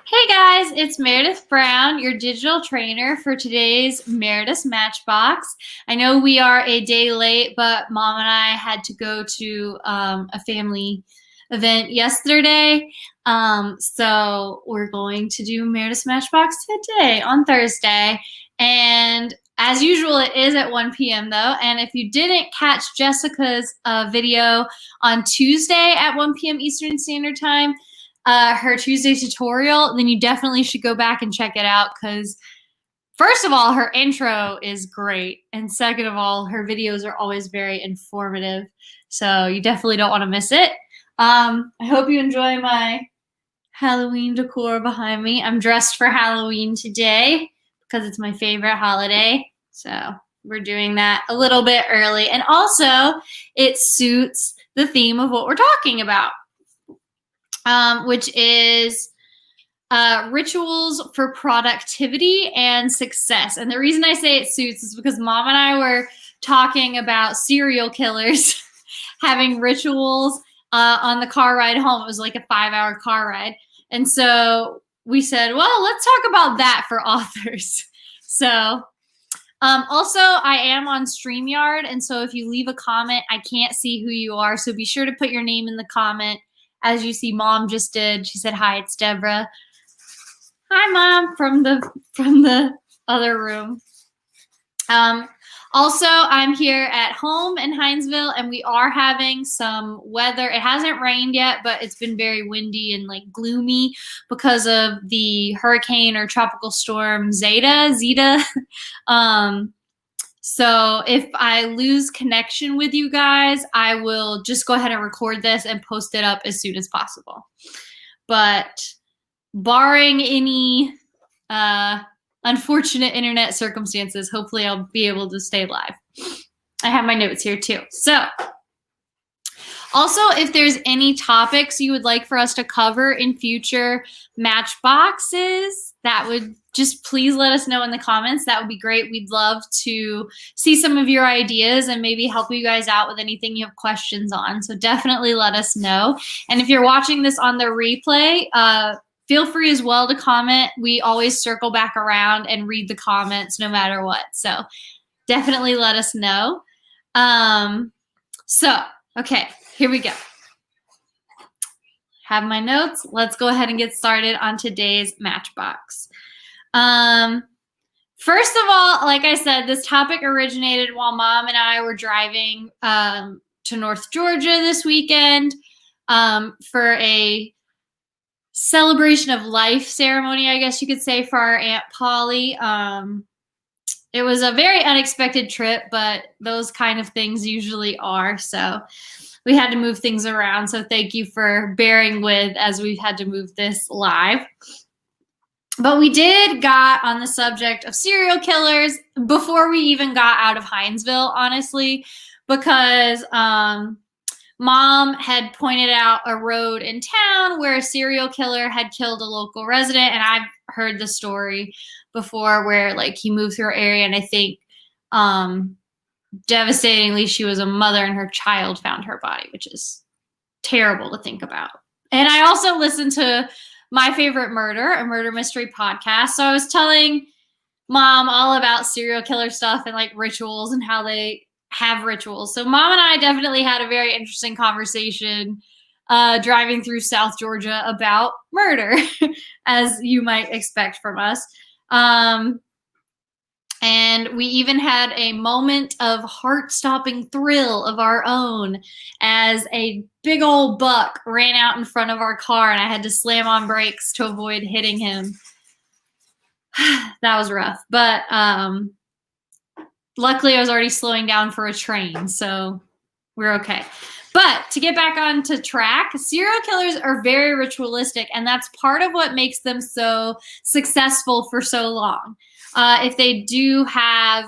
Hey guys, it's Meredith Brown, your digital trainer for today's Meredith's Matchbox. I know we are a day late, but Mom and I had to go to a family event yesterday. So we're going to do Meredith's Matchbox today on Thursday. And as usual, it is at 1 p.m. though. And if you didn't catch Jessica's video on Tuesday at 1 p.m. Eastern Standard Time, her Tuesday tutorial, then you definitely should go back and check it out because first of all, her intro is great. And second of all, her videos are always very informative. So you definitely don't want to miss it. I hope you enjoy my Halloween decor behind me. I'm dressed for Halloween today because it's my favorite holiday. So we're doing that a little bit early. And also, it suits the theme of what we're talking about. Which is rituals for productivity and success. And the reason I say it suits is because Mom and I were talking about serial killers having rituals on the car ride home. It was like a 5-hour car ride. And so we said, well, let's talk about that for authors. So also, I am on StreamYard. And so if you leave a comment, I can't see who you are. So be sure to put your name in the comment. As you see, Mom just did. She said, "Hi, it's Deborah." Hi, Mom, from the other room. Also, I'm here at home in Hinesville, and we are having some weather. It hasn't rained yet, but it's been very windy and like gloomy because of the hurricane or tropical storm Zeta. So if I lose connection with you guys, I will just go ahead and record this and post it up as soon as possible. But barring any unfortunate internet circumstances, hopefully I'll be able to stay live. I have my notes here too. So also, if there's any topics you would like for us to cover in future Matchboxes, that would just please let us know in the comments. That would be great. We'd love to see some of your ideas and maybe help you guys out with anything you have questions on. So definitely let us know. And if you're watching this on the replay, feel free as well to comment. We always circle back around and read the comments no matter what. So definitely let us know. Okay, here we go. Have my notes. Let's go ahead and get started on today's Matchbox. First of all, like I said, this topic originated while Mom and I were driving to North Georgia this weekend for a celebration of life ceremony, I guess you could say, for our Aunt Polly. It was a very unexpected trip, but those kind of things usually are. So we had to move things around. So thank you for bearing with as we've had to move this live. But we got on the subject of serial killers before we even got out of Hinesville, honestly, because Mom had pointed out a road in town where a serial killer had killed a local resident. And I've heard the story before where like he moved through our area, and I think devastatingly, she was a mother and her child found her body, which is terrible to think about. And I also listened to My Favorite Murder, a murder mystery podcast. So I was telling Mom all about serial killer stuff and like rituals and how they have rituals. So Mom and I definitely had a very interesting conversation driving through South Georgia about murder, as you might expect from us. And we even had a moment of heart-stopping thrill of our own as a big old buck ran out in front of our car and I had to slam on brakes to avoid hitting him. That was rough. But luckily I was already slowing down for a train, so we're okay. But to get back onto track, serial killers are very ritualistic, and that's part of what makes them so successful for so long. If they do have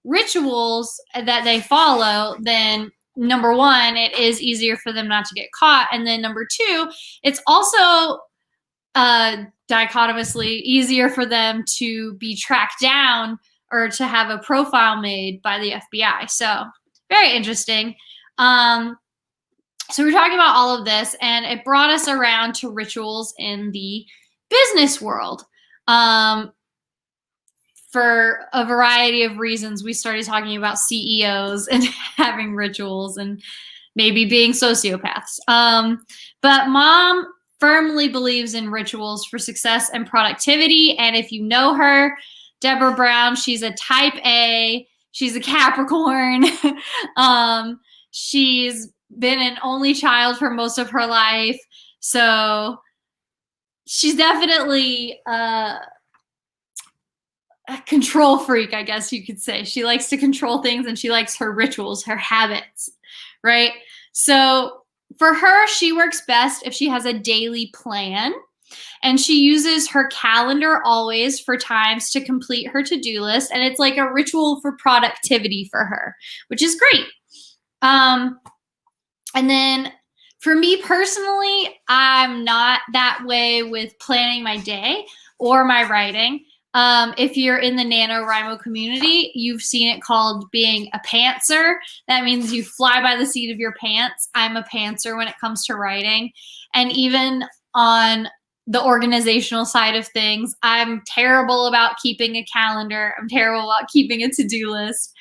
rituals that they follow, then number one, it is easier for them not to get caught. And then number two, it's also dichotomously easier for them to be tracked down or to have a profile made by the FBI. So very interesting. So we're talking about all of this, and it brought us around to rituals in the business world. For a variety of reasons, we started talking about CEOs and having rituals and maybe being sociopaths. But mom firmly believes in rituals for success and productivity. And if you know her, Deborah Brown, she's a type A, she's a Capricorn. She's been an only child for most of her life. So she's definitely a control freak, I guess you could say. She likes to control things, and she likes her rituals, her habits, right? So for her, she works best if she has a daily plan, and she uses her calendar always for times to complete her to-do list. And it's like a ritual for productivity for her, which is great. And then for me personally, I'm not that way with planning my day or my writing. If you're in the NaNoWriMo community, you've seen it called being a pantser. That means you fly by the seat of your pants. I'm a pantser when it comes to writing. And even on the organizational side of things, I'm terrible about keeping a calendar. I'm terrible about keeping a to-do list.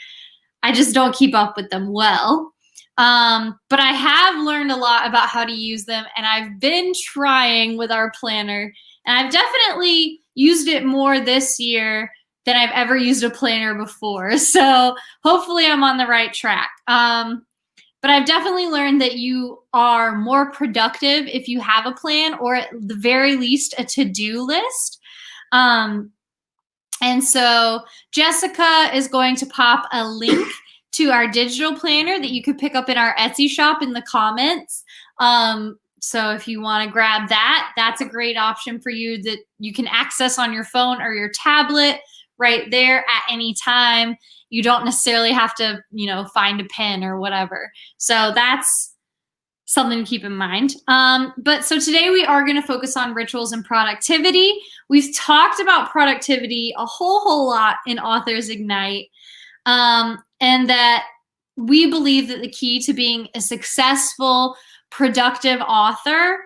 I just don't keep up with them well. But I have learned a lot about how to use them, and I've been trying with our planner, and I've definitely used it more this year than I've ever used a planner before. So hopefully I'm on the right track. But I've definitely learned that you are more productive if you have a plan, or at the very least a to-do list. And so Jessica is going to pop a link to our digital planner that you could pick up in our Etsy shop in the comments. So if you want to grab that, that's a great option for you that you can access on your phone or your tablet right there at any time. You don't necessarily have to, find a pen or whatever. So that's something to keep in mind. But so today we are going to focus on rituals and productivity. We've talked about productivity a whole lot in Authors Ignite. And that we believe that the key to being a successful, productive author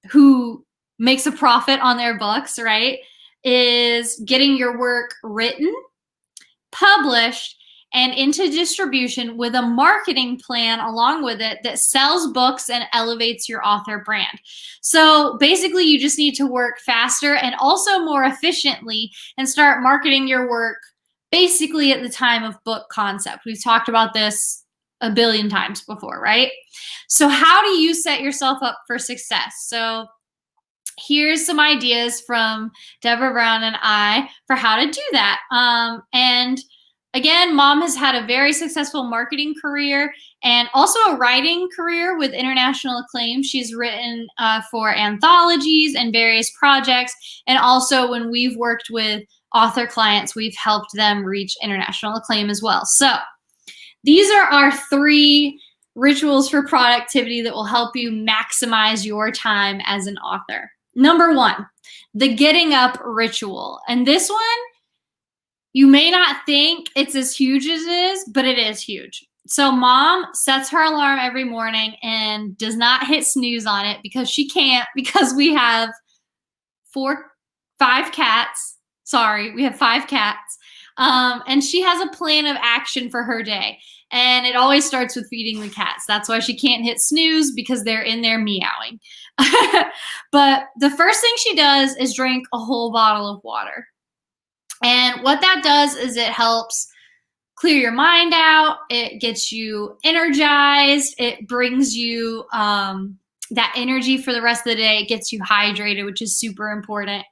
who makes a profit on their books, right, is getting your work written, published, and into distribution with a marketing plan along with it that sells books and elevates your author brand. So basically, you just need to work faster and also more efficiently and start marketing your work basically at the time of book concept. We've talked about this a billion times before, right? So how do you set yourself up for success? So here's some ideas from Deborah Brown and I for how to do that. And again, mom has had a very successful marketing career and also a writing career with international acclaim. She's written for anthologies and various projects. And also when we've worked with author clients, we've helped them reach international acclaim as well. So these are our 3 rituals for productivity that will help you maximize your time as an author. Number 1, the getting up ritual. And this one, you may not think it's as huge as it is, but it is huge. So mom sets her alarm every morning and does not hit snooze on it because she can't, because we have 5 cats. Sorry, we have 5 cats. And she has a plan of action for her day. And it always starts with feeding the cats. That's why she can't hit snooze, because they're in there meowing. But the first thing she does is drink a whole bottle of water. And what that does is it helps clear your mind out. It gets you energized. It brings you that energy for the rest of the day. It gets you hydrated, which is super important.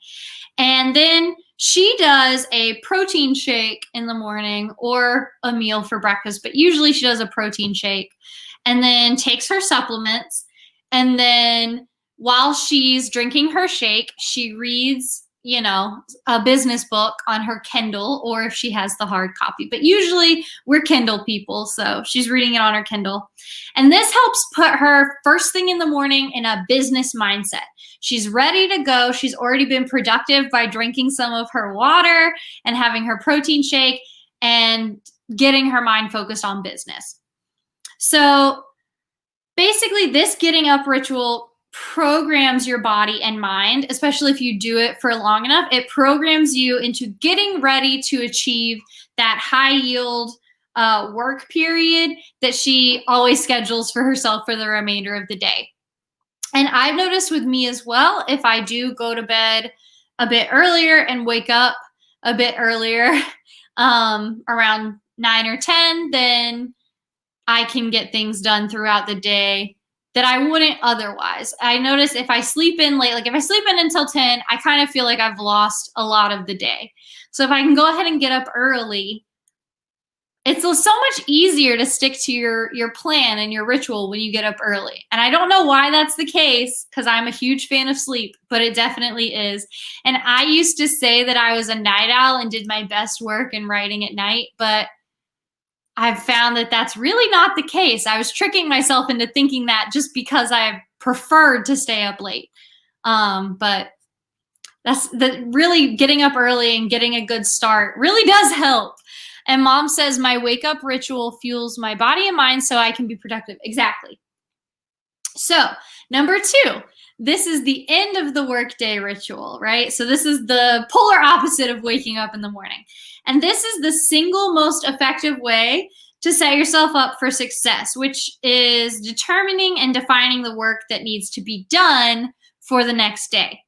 And then she does a protein shake in the morning or a meal for breakfast, but usually she does a protein shake and then takes her supplements. And then while she's drinking her shake, she reads, a business book on her Kindle, or if she has the hard copy. But usually we're Kindle people, so she's reading it on her Kindle. And this helps put her first thing in the morning in a business mindset. She's ready to go. She's already been productive by drinking some of her water and having her protein shake and getting her mind focused on business. So basically this getting up ritual programs your body and mind, especially if you do it for long enough. It programs you into getting ready to achieve that high yield work period that she always schedules for herself for the remainder of the day. And I've noticed with me as well, if I do go to bed a bit earlier and wake up a bit earlier, around 9 or 10, then I can get things done throughout the day that I wouldn't otherwise. I notice if I sleep in late, like if I sleep in until 10, I kind of feel like I've lost a lot of the day. So if I can go ahead and get up early, it's so much easier to stick to your plan and your ritual when you get up early. And I don't know why that's the case, because I'm a huge fan of sleep, but it definitely is. And I used to say that I was a night owl and did my best work in writing at night, but I've found that that's really not the case. I was tricking myself into thinking that just because I preferred to stay up late. But that's really getting up early and getting a good start really does help. And Mom says my wake up ritual fuels my body and mind so I can be productive. Exactly. So number 2, this is the end of the workday ritual, right? So this is the polar opposite of waking up in the morning. And this is the single most effective way to set yourself up for success, which is determining and defining the work that needs to be done for the next day,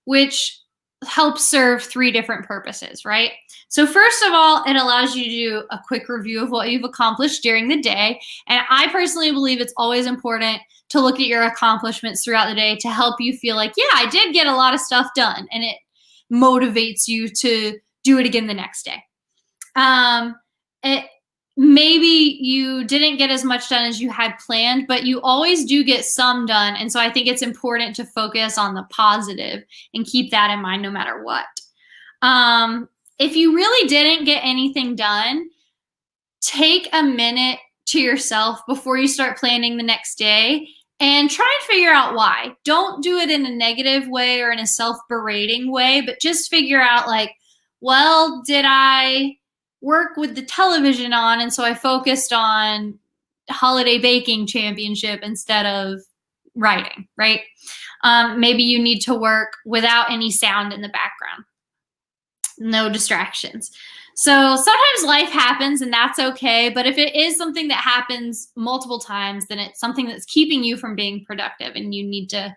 which helps serve 3 different purposes, right? So first of all, it allows you to do a quick review of what you've accomplished during the day. And I personally believe it's always important to look at your accomplishments throughout the day to help you feel like, yeah, I did get a lot of stuff done, and it motivates you to do it again the next day. Maybe you didn't get as much done as you had planned, but you always do get some done. And so I think it's important to focus on the positive and keep that in mind no matter what. If you really didn't get anything done, take a minute to yourself before you start planning the next day and try and figure out why. Don't do it in a negative way or in a self-berating way, but just figure out like, well, did I work with the television on and so I focused on holiday baking championship instead of writing, right? Maybe you need to work without any sound in the background. No distractions. So sometimes life happens and that's okay. But if it is something that happens multiple times, then it's something that's keeping you from being productive and you need to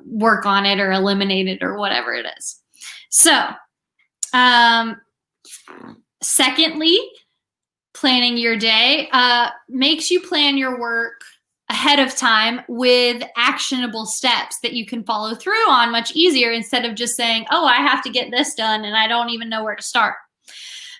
work on it or eliminate it or whatever it is. So secondly, planning your day makes you plan your work ahead of time with actionable steps that you can follow through on much easier instead of just saying, oh, I have to get this done and I don't even know where to start.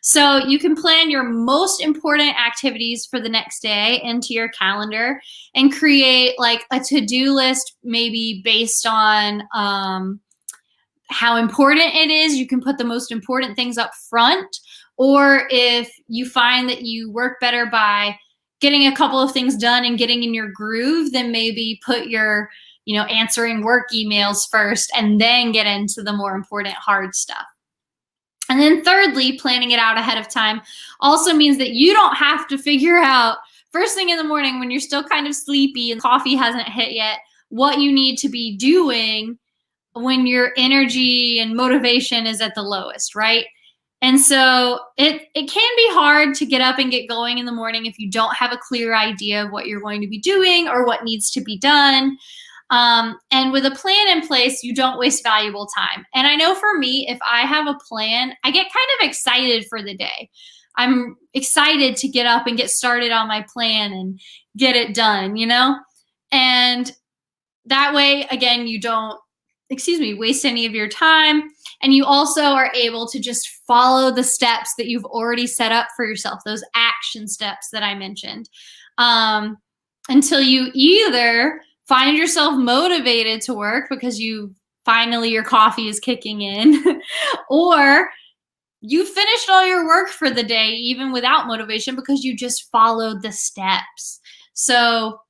So you can plan your most important activities for the next day into your calendar and create like a to-do list, maybe based on how important it is. You can put the most important things up front, or if you find that you work better by getting a couple of things done and getting in your groove, then maybe put your, answering work emails first and then get into the more important hard stuff. And then thirdly, planning it out ahead of time also means that you don't have to figure out first thing in the morning when you're still kind of sleepy and coffee hasn't hit yet, what you need to be doing when your energy and motivation is at the lowest, right? And so it can be hard to get up and get going in the morning if you don't have a clear idea of what you're going to be doing or what needs to be done. And with a plan in place, you don't waste valuable time. And I know for me, if I have a plan, I get kind of excited for the day. I'm excited to get up and get started on my plan and get it done, And that way, again, you don't, waste any of your time. And you also are able to just follow the steps that you've already set up for yourself, those action steps that I mentioned, until you either find yourself motivated to work because your coffee is kicking in, or you finished all your work for the day, even without motivation, because you just followed the steps. So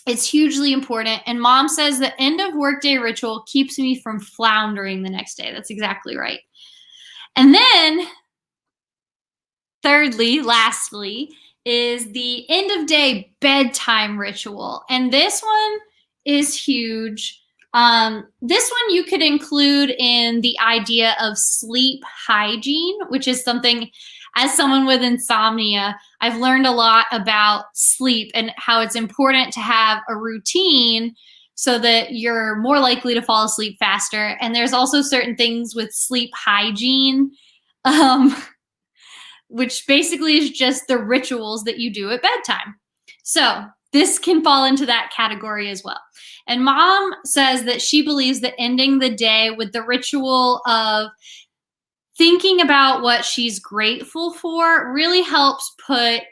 it's hugely important. And Mom says the end of workday ritual keeps me from floundering the next day. That's exactly right. And then lastly, is the end of day bedtime ritual. And this one is huge. This one you could include in the idea of sleep hygiene, which is something, as someone with insomnia, I've learned a lot about sleep and how it's important to have a routine so that you're more likely to fall asleep faster. And there's also certain things with sleep hygiene, um, which basically is just the rituals that you do at bedtime. So this can fall into that category as well. And mom says that she believes that ending the day with the ritual of thinking about what she's grateful for really helps put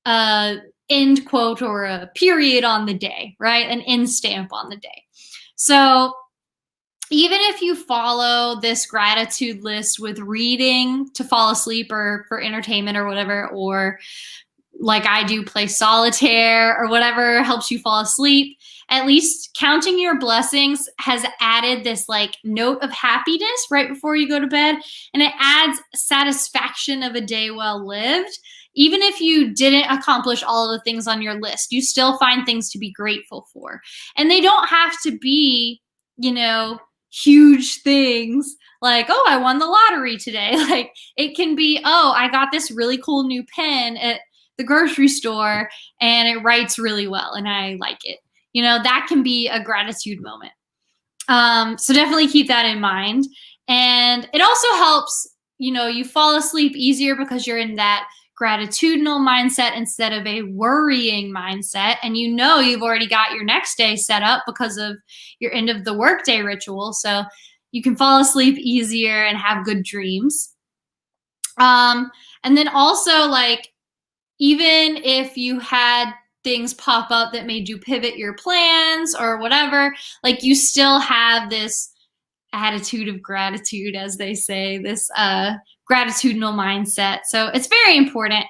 a end quote or a period on the day, right? An end stamp on the day. So even if you follow this gratitude list with reading to fall asleep or for entertainment or whatever, or like I do, play solitaire or whatever helps you fall asleep, at least counting your blessings has added this like note of happiness right before you go to bed. And it adds satisfaction of a day well lived. Even if you didn't accomplish all of the things on your list, you still find things to be grateful for. And they don't have to be, huge things like, oh, I won the lottery today. Like it can be, oh, I got this really cool new pen at the grocery store and it writes really well and I like it. That can be a gratitude moment. So definitely keep that in mind. And it also helps, you fall asleep easier because you're in that gratitudinal mindset instead of a worrying mindset. And you've already got your next day set up because of your end of the workday ritual. So you can fall asleep easier and have good dreams. And then also, like, even if you had things pop up that made you pivot your plans or whatever, like you have this attitude of gratitude, as they say, this gratitudinal mindset. So it's very important.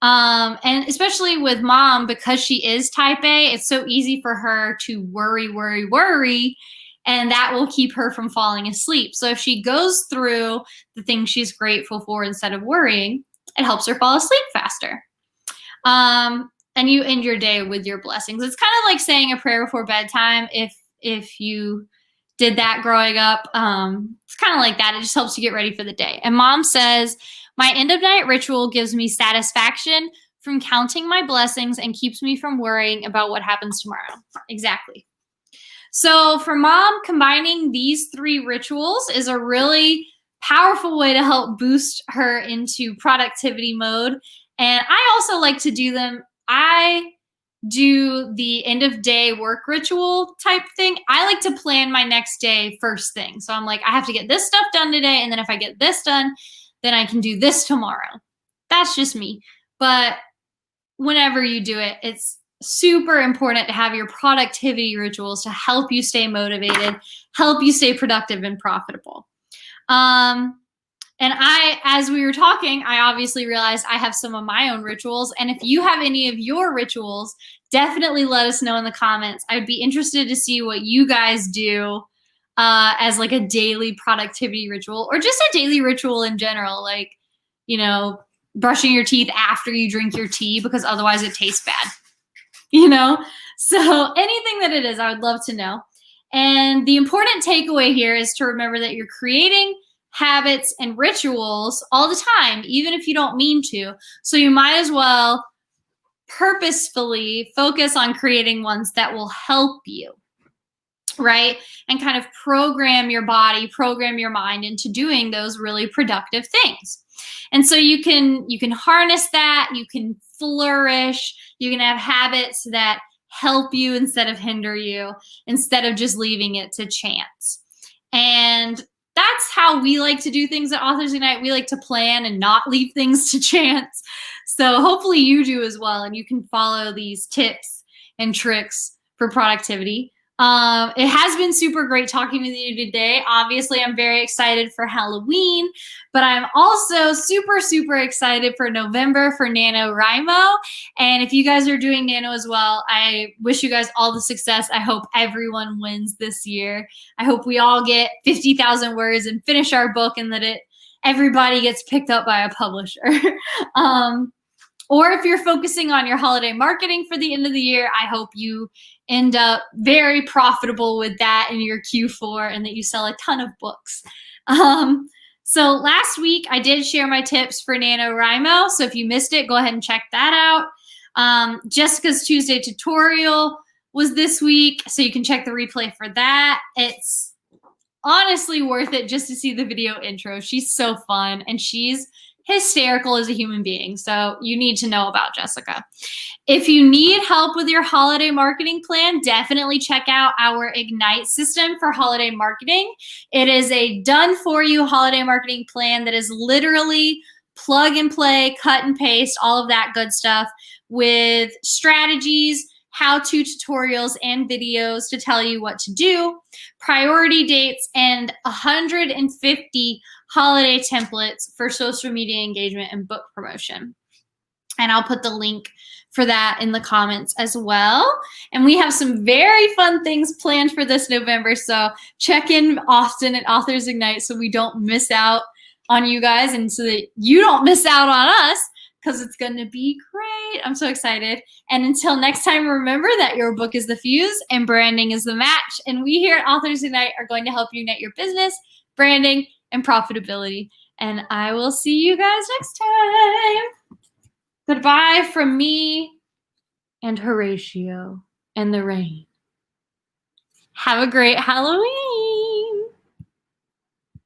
And especially with mom, because she is type A, it's so easy for her to worry, and that will keep her from falling asleep. So if she goes through the things she's grateful for instead of worrying, it helps her fall asleep faster. And you end your day with your blessings. It's kind of like saying a prayer before bedtime. If you did that growing up, it's kind of like that. It just helps you get ready for the day. And mom says, my end of night ritual gives me satisfaction from counting my blessings and keeps me from worrying about what happens tomorrow. Exactly. So for mom, combining these three rituals is a really powerful way to help boost her into productivity mode. And I also like to do them. I do the end of day work ritual type thing. I like to plan my next day first thing. So I'm like, I have to get this stuff done today. And then if I get this done, then I can do this tomorrow. That's just me. But whenever you do it, it's super important to have your productivity rituals to help you stay motivated, help you stay productive and profitable. And as we were talking, I obviously realized I have some of my own rituals. And if you have any of your rituals, definitely let us know in the comments. I'd be interested to see what you guys do as like a daily productivity ritual or just a daily ritual in general, like, brushing your teeth after you drink your tea because otherwise it tastes bad, So anything that it is, I would love to know. And the important takeaway here is to remember that you're creating habits and rituals all the time, even if you don't mean to. So you might as well purposefully focus on creating ones that will help you, right? And kind of program your body, program your mind into doing those really productive things. And so you can harness that, you can flourish, you can have habits that help you instead of hinder you, instead of just leaving it to chance. And that's how we like to do things at Authors Unite. We like to plan and not leave things to chance. So hopefully you do as well, and you can follow these tips and tricks for productivity. It has been super great talking with you today. Obviously, I'm very excited for Halloween, but I'm also super, super excited for November for NaNoWriMo. And if you guys are doing Nano as well, I wish you guys all the success. I hope everyone wins this year. I hope we all get 50,000 words and finish our book and that everybody gets picked up by a publisher. Or if you're focusing on your holiday marketing for the end of the year, I hope you end up very profitable with that in your Q4 and that you sell a ton of books. So last week I did share my tips for NaNoWriMo. So if you missed it, go ahead and check that out. Jessica's Tuesday tutorial was this week, so you can check the replay for that. It's honestly worth it just to see the video intro. She's so fun and she's hysterical as a human being. So you need to know about Jessica. If you need help with your holiday marketing plan, definitely check out our Ignite system for holiday marketing. It is a done for you holiday marketing plan that is literally plug and play, cut and paste, all of that good stuff with strategies, how-to tutorials and videos to tell you what to do, priority dates, and 150 holiday templates for social media engagement and book promotion. And I'll put the link for that in the comments as well. And we have some very fun things planned for this November, so check in often at Authors Ignite so we don't miss out on you guys and so that you don't miss out on us, because it's going to be great. I'm so excited. And until next time, remember that your book is the fuse and branding is the match. And we here at Authors Ignite are going to help you ignite your business, branding, and profitability. And I will see you guys next time. Goodbye from me and Horatio and the rain. Have a great Halloween.